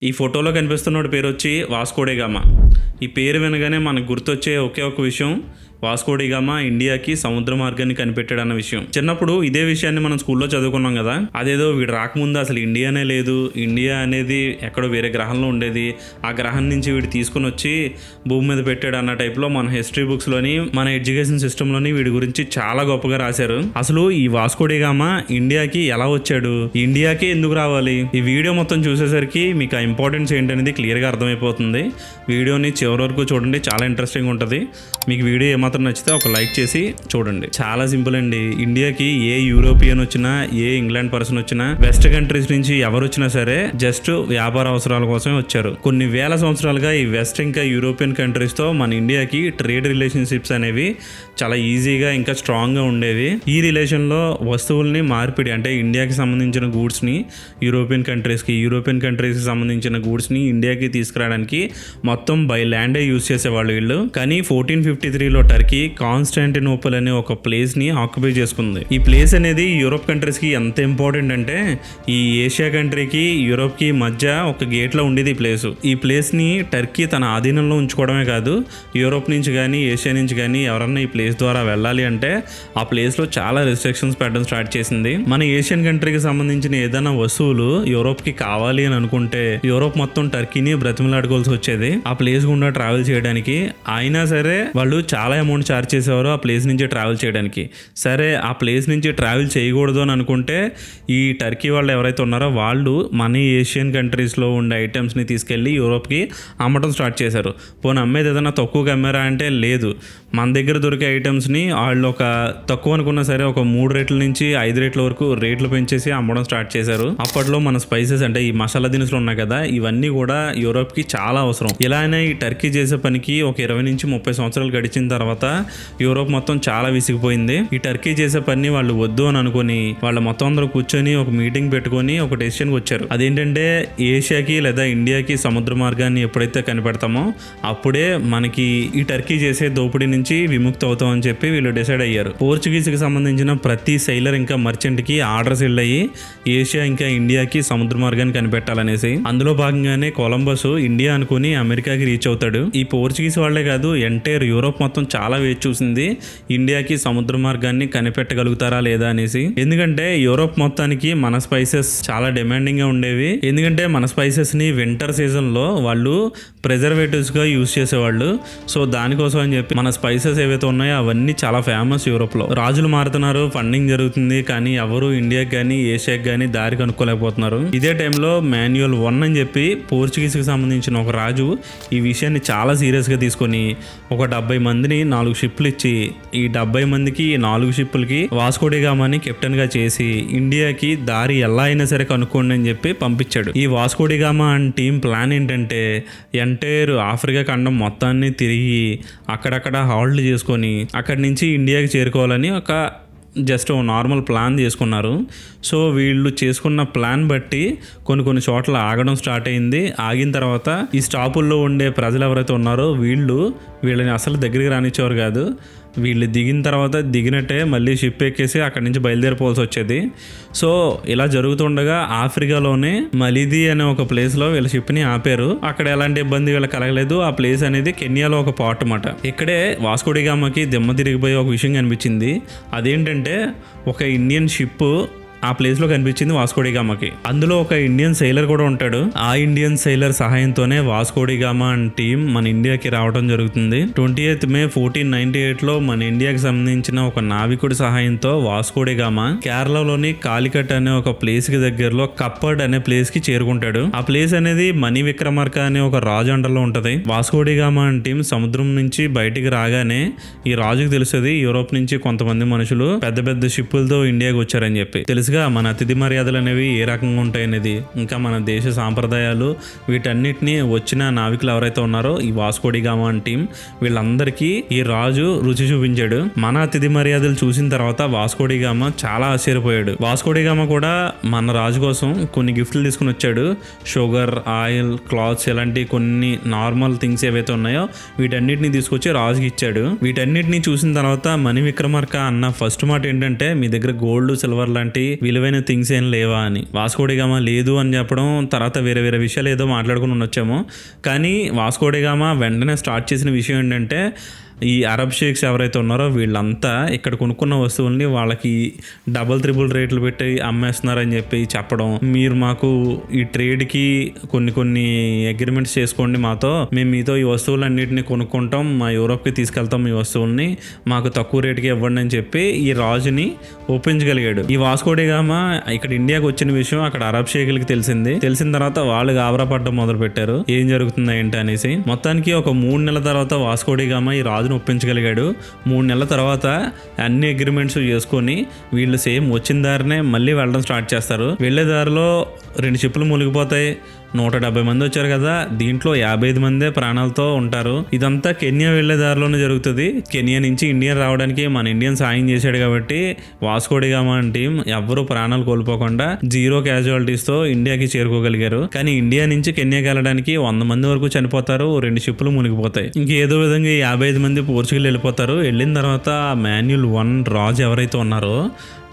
ఈ ఫోటోలో కనిపిస్తున్నోడి పేరు వచ్చి వాస్కో డి గామా. ఈ పేరు వినగానే మనకు గుర్తొచ్చే ఒకే ఒక విషయం, వాస్కో డి గామా ఇండియాకి సముద్ర మార్గాన్ని కనిపెట్టాడు అన్న విషయం. చిన్నప్పుడు ఇదే విషయాన్ని మనం స్కూల్లో చదువుకున్నాం కదా. అదేదో వీడు రాకముందు అసలు ఇండియానే లేదు, ఇండియా అనేది ఎక్కడో వేరే గ్రహంలో ఉండేది, ఆ గ్రహం నుంచి వీడు తీసుకుని వచ్చి భూమి మీద పెట్టాడు అన్న టైప్లో మన హిస్టరీ బుక్స్లోని, మన ఎడ్యుకేషన్ సిస్టంలోని వీడి గురించి చాలా గొప్పగా రాశారు. అసలు ఈ వాస్కో డి గామా ఇండియాకి ఎలా వచ్చాడు, ఇండియాకి ఎందుకు రావాలి, ఈ వీడియో మొత్తం చూసేసరికి మీకు ఆ ఇంపార్టెన్స్ ఏంటనేది క్లియర్గా అర్థమైపోతుంది. వీడియోని చివరి వరకు చూడండి, చాలా ఇంట్రెస్టింగ్ ఉంటుంది. మీకు వీడియో ఏమాత్రం నచ్చితే ఒక లైక్ చేసి చూడండి. చాలా సింపుల్ అండి. ఇండియాకి ఏ యూరోపియన్ వచ్చినా, ఏ ఇంగ్లాండ్ పర్సన్ వచ్చినా, వెస్ట్ కంట్రీస్ నుంచి ఎవరు వచ్చినా సరే జస్ట్ వ్యాపార అవసరాల కోసమే వచ్చారు. కొన్ని వేల సంవత్సరాలుగా ఈ వెస్ట్ ఇంకా యూరోపియన్ కంట్రీస్ తో మన ఇండియాకి ట్రేడ్ రిలేషన్షిప్స్ అనేవి చాలా ఈజీగా ఇంకా స్ట్రాంగ్ గా ఉండేవి. ఈ రిలేషన్ లో వస్తువుల్ని మార్పిడి, అంటే ఇండియాకి సంబంధించిన గూడ్స్ ని యూరోపియన్ కంట్రీస్ కి, యూరోపియన్ కంట్రీస్ కి సంబంధించిన గూడ్స్ ని ఇండియాకి తీసుకురావడానికి మొత్తం బై ల్యాండే యూజ్ చేసేవాళ్ళు వీళ్ళు. కానీ 1453లో టర్కీ కాన్స్టాంటినోపుల్ అనే ఒక ప్లేస్ ని ఆక్యుపై చేసుకుంది. ఈ ప్లేస్ అనేది యూరోప్ కంట్రీస్ కి ఎంత ఇంపార్టెంట్ అంటే, ఈ ఏషియా కంట్రీకి యూరోప్ కి మధ్య ఒక గేట్ లో ఉండేది ఈ ప్లేస్ ని టర్కీ తన ఆధీనంలో ఉంచుకోవడమే కాదు, యూరోప్ నుంచి కానీ ఏషియా నుంచి కానీ ఎవరన్నా ఈ ప్లేస్ ద్వారా వెళ్ళాలి అంటే ఆ ప్లేస్ లో చాలా రెస్ట్రిక్షన్స్ పెట్టడం స్టార్ట్ చేసింది. మన ఏషియన్ కంట్రీకి సంబంధించిన ఏదైనా వస్తువులు యూరోప్ కి కావాలి అని అనుకుంటే యూరోప్ మొత్తం టర్కీని బ్రతిమలాడుకోవాల్సి వచ్చేది ఆ ప్లేస్ గుండా ట్రావెల్ చేయడానికి. అయినా సరే వాళ్ళు చాలా అమౌంట్ ఛార్జ్ చేసేవారు ఆ ప్లేస్ నుంచి ట్రావెల్ చేయడానికి. సరే, ఆ ప్లేస్ నుంచి ట్రావెల్ చేయకూడదు అని అనుకుంటే ఈ టర్కీ వాళ్ళు ఎవరైతే ఉన్నారో వాళ్ళు మన ఏషియన్ కంట్రీస్లో ఉండే ఐటమ్స్ని తీసుకెళ్ళి యూరోప్కి అమ్మటం స్టార్ట్ చేశారు. పోనీ అమ్మేది ఏదైనా తక్కువగా అమ్మారా అంటే లేదు. మన దగ్గర దొరికే ఐటమ్స్ని వాళ్ళు ఒక తక్కువ అనుకున్నా సరే ఒక 3 రేట్ల నుంచి 5 రేట్ల వరకు రేట్లు పెంచేసి అమ్మడం స్టార్ట్ చేశారు. అప్పట్లో మన స్పైసెస్ అంటే ఈ మసాలా దినుసులు ఉన్నాయి కదా, ఇవన్నీ కూడా యూరోప్కి చాలా అవసరం. ఇలానే ఈ టర్కీ చేసే పనికి ఒక 20 నుంచి 30 సంవత్సరాలు గడిచిన తర్వాత యూరోప్ మొత్తం చాలా విసిగిపోయింది. ఈ టర్కీ చేసే పని వాళ్ళు వద్దు అని అనుకుని వాళ్ళు మొత్తం అందరూ కూర్చొని ఒక మీటింగ్ పెట్టుకొని ఒక డెసిషన్కి వచ్చారు. అదేంటంటే ఏషియాకి లేదా ఇండియాకి సముద్ర మార్గాన్ని ఎప్పుడైతే కనిపెడతామో అప్పుడే మనకి ఈ టర్కీ చేసే దోపిడీ నుంచి విముక్తి అవుతాం అని చెప్పి వీళ్ళు డిసైడ్ అయ్యారు. పోర్చుగీస్కి సంబంధించిన ప్రతి సైలర్ ఇంకా మర్చెంట్ కి ఆర్డర్స్ వెళ్ళాయి ఏషియా ఇంకా ఇండియాకి సముద్ర మార్గాన్ని కనిపెట్టాలనేసి. అందులో భాగంగానే కొలంబస్ ఇండియా అనుకుని అమెరికాకి రీచ్ అవుతాడు. ఈ పోర్చుగీస్ వాళ్లే కాదు, ఎంటైర్ యూరోప్ మొత్తం చాలా వేచి చూసింది ఇండియాకి సముద్ర మార్గాన్ని కనిపెట్టగలుగుతారా లేదా అనేసి. ఎందుకంటే యూరోప్ మొత్తానికి మన స్పైసెస్ చాలా డిమాండింగ్ గా ఉండేవి. ఎందుకంటే మన స్పైసెస్ ని వింటర్ సీజన్ లో వాళ్ళు ప్రిజర్వేటివ్స్ గా యూజ్ చేసేవాళ్ళు. సో దానికోసం అని చెప్పి మన స్పైసెస్ ఏవైతే ఉన్నాయో అవన్నీ చాలా ఫేమస్ యూరోప్ లో. రాజులు మారుతున్నారు, ఫండింగ్ జరుగుతుంది, కానీ ఎవరు ఇండియాకి కానీ ఏషియాకి కానీ దారి కనుక్కోలేకపోతున్నారు. ఇదే టైంలో మాన్యువల్ 1 అని చెప్పి పోర్చుగీస్ కి సంబంధించిన ఒక రాజు ఈ విషయాన్ని చాలా సీరియస్ గా తీసుకొని ఒక 70 మందిని 4 షిప్లు ఇచ్చి ఈ 70 మందికి 4 షిప్పులకి వాస్కో డి గామాని కెప్టెన్ గా చేసి ఇండియాకి దారి ఎలా అయినా సరే కనుక్కోండి అని చెప్పి పంపించాడు. ఈ Vasco da Gama and team plan ఏంటంటే ఎంటైర్ ఆఫ్రికా ఖండం మొత్తాన్ని తిరిగి అక్కడక్కడ హాల్ట్ చేసుకొని అక్కడి నుంచి ఇండియాకి చేరుకోవాలని ఒక జస్ట్ నార్మల్ ప్లాన్ చేసుకున్నారు. సో వీళ్ళు చేసుకున్న ప్లాన్ బట్టి కొన్ని చోట్ల ఆగడం స్టార్ట్ అయింది. ఆగిన తర్వాత ఈ స్టాపుల్లో ఉండే ప్రజలు ఎవరైతే ఉన్నారో వీళ్ళని అసలు దగ్గరికి రానిచ్చేవారు కాదు. వీళ్ళు దిగిన తర్వాత దిగినట్టే మళ్ళీ షిప్ ఎక్కేసి అక్కడి నుంచి బయలుదేరిపోవాల్సి వచ్చేది. సో ఇలా జరుగుతుండగా ఆఫ్రికాలోనే మలిది అనే ఒక ప్లేస్లో వీళ్ళ షిప్ని ఆపారు. అక్కడ ఎలాంటి ఇబ్బంది వీళ్ళకి కలగలేదు. ఆ ప్లేస్ అనేది కెన్యాలో ఒక పార్ట్ అన్నమాట. ఇక్కడే వాస్కో డి గామాకి దిమ్మ తిరిగిపోయే ఒక విషయం కనిపించింది. అదేంటంటే ఒక ఇండియన్ షిప్ ఆ ప్లేస్లో కనిపించింది వాస్కో డి గామాకి. అందులో ఒక ఇండియన్ సైలర్ కూడా ఉంటాడు. ఆ ఇండియన్ సైలర్ సహాయంతోనే Vasco da Gama and team మన ఇండియాకి రావడం జరుగుతుంది. 28 మే 1498లో మన ఇండియాకి సంబంధించిన ఒక నావికుడి సహాయంతో వాస్కో డి గామా కేరళలోని కాలికట్ అనే ఒక ప్లేస్ కి దగ్గరలో కప్పడ్ అనే ప్లేస్ కి చేరుకుంటాడు. ఆ ప్లేస్ అనేది మణి విక్రమార్క అనే ఒక రాజు అండర్లో ఉంటది. Vasco da Gama and team సముద్రం నుంచి బయటికి రాగానే ఈ రాజుకి తెలుస్తుంది యూరోప్ నుంచి కొంతమంది మనుషులు పెద్ద పెద్ద షిప్పులతో ఇండియాకి వచ్చారని చెప్పి. తెలుసుగా మన అతిథి మర్యాదలు అనేవి ఏ రకంగా ఉంటాయి అనేది, ఇంకా మన దేశ సాంప్రదాయాలు, వీటన్నిటిని వచ్చిన నావికులు ఎవరైతే ఉన్నారో ఈ Vasco da Gama and team వీళ్ళందరికీ ఈ రాజు రుచి చూపించాడు. మన అతిథి మర్యాదలు చూసిన తర్వాత వాస్కో డి గామా చాలా ఆశ్చర్యపోయాడు. వాస్కో డి గామా కూడా మన రాజు కోసం కొన్ని గిఫ్ట్లు తీసుకుని వచ్చాడు. షుగర్, ఆయిల్, క్లాత్స్, ఇలాంటి కొన్ని నార్మల్ థింగ్స్ ఏవైతే ఉన్నాయో వీటన్నిటిని తీసుకొచ్చి రాజుకి ఇచ్చాడు. వీటన్నిటిని చూసిన తర్వాత మణి విక్రమార్క అన్న ఫస్ట్ మాట ఏంటంటే, మీ దగ్గర గోల్డ్, సిల్వర్ లాంటి విలువైన థింగ్స్ ఏం లేవా అని. వాస్కోడిగామా లేదు అని చెప్పడం, తర్వాత వేరే వేరే విషయాలు ఏదో మాట్లాడుకుని ఉండొచ్చాము. కానీ వాస్కోడిగామా వెంటనే స్టార్ట్ చేసిన విషయం ఏంటంటే, ఈ అరబ్ షేక్స్ ఎవరైతే ఉన్నారో వీళ్ళంతా ఇక్కడ కొనుక్కున్న వస్తువుల్ని వాళ్ళకి డబుల్ త్రిబుల్ రేట్లు పెట్టి అమ్మేస్తున్నారని చెప్పి చెప్పడం, మీరు మాకు ఈ ట్రేడ్కి కొన్ని అగ్రిమెంట్స్ చేసుకోండి మాతో, మేము మీతో ఈ వస్తువులన్నింటినీ కొనుక్కుంటాం, మా యూరోప్కి తీసుకెళ్తాం ఈ వస్తువుల్ని, మాకు తక్కువ రేటుకి ఇవ్వండి అని చెప్పి ఈ రాజుని ఒప్పించగలిగాడు. ఈ వాస్కోడిగామా ఇక్కడ ఇండియాకి వచ్చిన విషయం అక్కడ అరబ్ షేకులకి తెలిసిన తర్వాత వాళ్ళు గాబరా పడ్డం మొదలు పెట్టారు, ఏం జరుగుతుంది ఏంటి అనేసి. మొత్తానికి ఒక 3 నెలల తర్వాత వాస్కోడిగామా ఈ రాజును ఒప్పించగలిగాడు. 3 నెలల తర్వాత అన్ని అగ్రిమెంట్స్ చేసుకొని వీళ్ళు సేమ్ వచ్చిన దారినే మళ్ళీ వెళ్ళడం స్టార్ట్ చేస్తారు. వెళ్ళే దారిలో 2 షిప్లు మునిగిపోతాయి. 170 మంది వచ్చారు కదా, దీంట్లో 55 మందే ప్రాణాలతో ఉంటారు. ఇదంతా కెన్యా వెళ్లే దారిలోనే జరుగుతుంది. కెన్యా నుంచి ఇండియా రావడానికి మన ఇండియన్ సాయం చేశాడు కాబట్టి వాస్కోడిగామా టీం ఎవ్వరూ ప్రాణాలు కోల్పోకుండా 0 క్యాజువాలిటీస్ తో ఇండియాకి చేరుకోగలిగారు. కానీ ఇండియా నుంచి కెన్యాకి వెళ్ళడానికి 100 మంది వరకు చనిపోతారు, 2 షిప్లు మునిగిపోతాయి. ఇంకేదో విధంగా 55 మంది పోర్చుగల్ వెళ్ళిపోతారు. వెళ్ళిన తర్వాత మాన్యుల్ 1 రాజు ఎవరైతే ఉన్నారో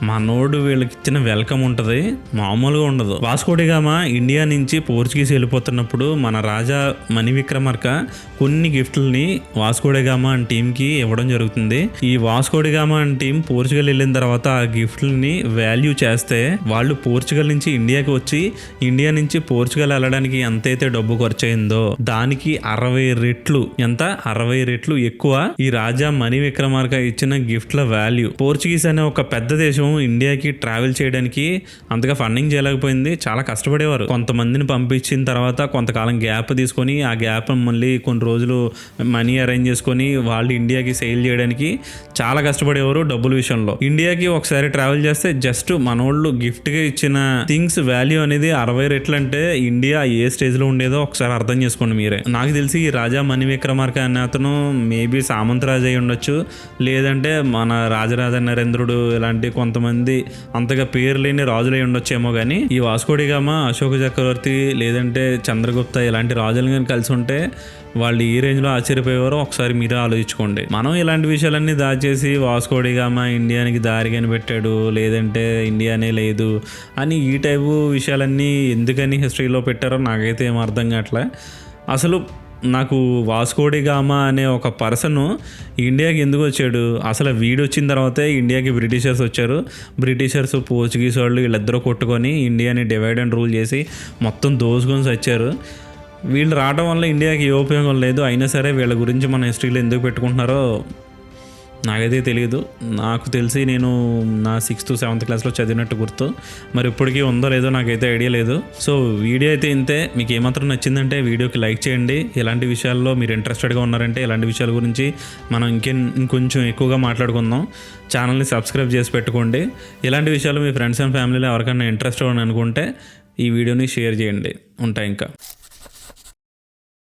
మనోడు వీళ్ళకి ఇచ్చిన వెల్కమ్ ఉంటుంది, మామూలుగా ఉండదు. వాస్కోడిగామా ఇండియా నుంచి పోర్చుగీస్ వెళ్ళిపోతున్నప్పుడు మన రాజా మణివిక్రమార్క కొన్ని గిఫ్ట్లని వాస్కోడిగామా అండ్ టీంకి ఇవ్వడం జరుగుతుంది. ఈ వాస్కోడిగామా అండ్ టీం పోర్చుగల్ వెళ్ళిన తర్వాత ఆ గిఫ్ట్లని వాల్యూ చేస్తే వాళ్ళు పోర్చుగల్ నుంచి ఇండియాకి వచ్చి ఇండియా నుంచి పోర్చుగల్ వెళ్ళడానికి ఎంతైతే డబ్బు ఖర్చు అయిందో దానికి 60 రెట్లు, ఎంత 60 రెట్లు ఎక్కువ ఈ రాజా మణివిక్రమార్క ఇచ్చిన గిఫ్ట్ల వాల్యూ. పోర్చుగీస్ అనే ఒక పెద్ద దేశం ఇండియాకి ట్రావెల్ చేయడానికి అంతగా ఫండింగ్ చేయలేకపోయింది, చాలా కష్టపడేవారు. కొంతమందిని పంపించిన తర్వాత కొంతకాలం గ్యాప్ తీసుకొని ఆ గ్యాప్ మళ్ళీ కొన్ని రోజులు మనీ అరేంజ్ చేసుకొని వాళ్ళు ఇండియాకి సేల్ చేయడానికి చాలా కష్టపడేవారు డబ్బుల విషయంలో. ఇండియాకి ఒకసారి ట్రావెల్ చేస్తే జస్ట్ మనోళ్ళు గిఫ్ట్గా ఇచ్చిన థింగ్స్ వాల్యూ అనేది 60 రెట్లు అంటే ఇండియా ఏ స్టేజ్లో ఉండేదో ఒకసారి అర్థం చేసుకోండి మీరే. నాకు తెలిసి ఈ రాజా మణివిక్రమార్క అనే అతను మేబీ సామంతరాజు అయి ఉండొచ్చు, లేదంటే మన రాజరాజ నరేంద్రుడు ఇలాంటి కొంతమంది అంతగా పేరు లేని రాజులై ఉండొచ్చేమో. కానీ ఈ వాస్కోడిగామా అశోక చక్రవర్తి లేదంటే చంద్రగుప్త ఇలాంటి రాజులు కానీ కలిసి ఉంటే వాళ్ళు ఈ రేంజ్లో ఆశ్చర్యపోయేవారో ఒకసారి మీరే ఆలోచించుకోండి. మనం ఇలాంటి విషయాలన్నీ దాచేసి వాస్కోడిగామా ఇండియానికి దారి కనిపెట్టాడు లేదంటే ఇండియానే లేదు అని ఈ టైపు విషయాలన్నీ ఎందుకని హిస్టరీలో పెట్టారో నాకైతే ఏం అర్థం కావట్లే. అసలు నాకు వాస్కోడిగామా అనే ఒక పర్సన్ ఇండియాకి ఎందుకు వచ్చాడు, అసలు వీడు వచ్చిన తర్వాతే ఇండియాకి బ్రిటిషర్స్ వచ్చారు. బ్రిటిషర్స్ పోర్చుగీస్ వాళ్ళు వీళ్ళిద్దరూ కొట్టుకొని ఇండియాని డివైడ్ అండ్ రూల్ చేసి మొత్తం దోసుకొని వచ్చారు. వీళ్ళు రావడం వల్ల ఇండియాకి ఏ ఉపయోగం లేదు. అయినా సరే వీళ్ళ గురించి మన హిస్టరీలో ఎందుకు పెట్టుకుంటున్నారో నాకైతే తెలియదు. నాకు తెలిసి నేను నా 6th 7th క్లాస్లో చదివినట్టు గుర్తు, మరి ఇప్పటికీ ఉందో లేదో నాకైతే ఐడియా లేదు. సో వీడియో అయితే ఇంతే. మీకు ఏమాత్రం నచ్చిందంటే వీడియోకి లైక్ చేయండి. ఇలాంటి విషయాల్లో మీరు ఇంట్రెస్టెడ్గా ఉన్నారంటే ఇలాంటి విషయాల గురించి మనం ఇంకొంచెం ఎక్కువగా మాట్లాడుకుందాం. ఛానల్ని సబ్స్క్రైబ్ చేసి పెట్టుకోండి. ఇలాంటి విషయాలు మీ ఫ్రెండ్స్ అండ్ ఫ్యామిలీలో ఎవరికైనా ఇంట్రెస్ట్ అని అనుకుంటే ఈ వీడియోని షేర్ చేయండి. ఉంటాయి ఇంకా.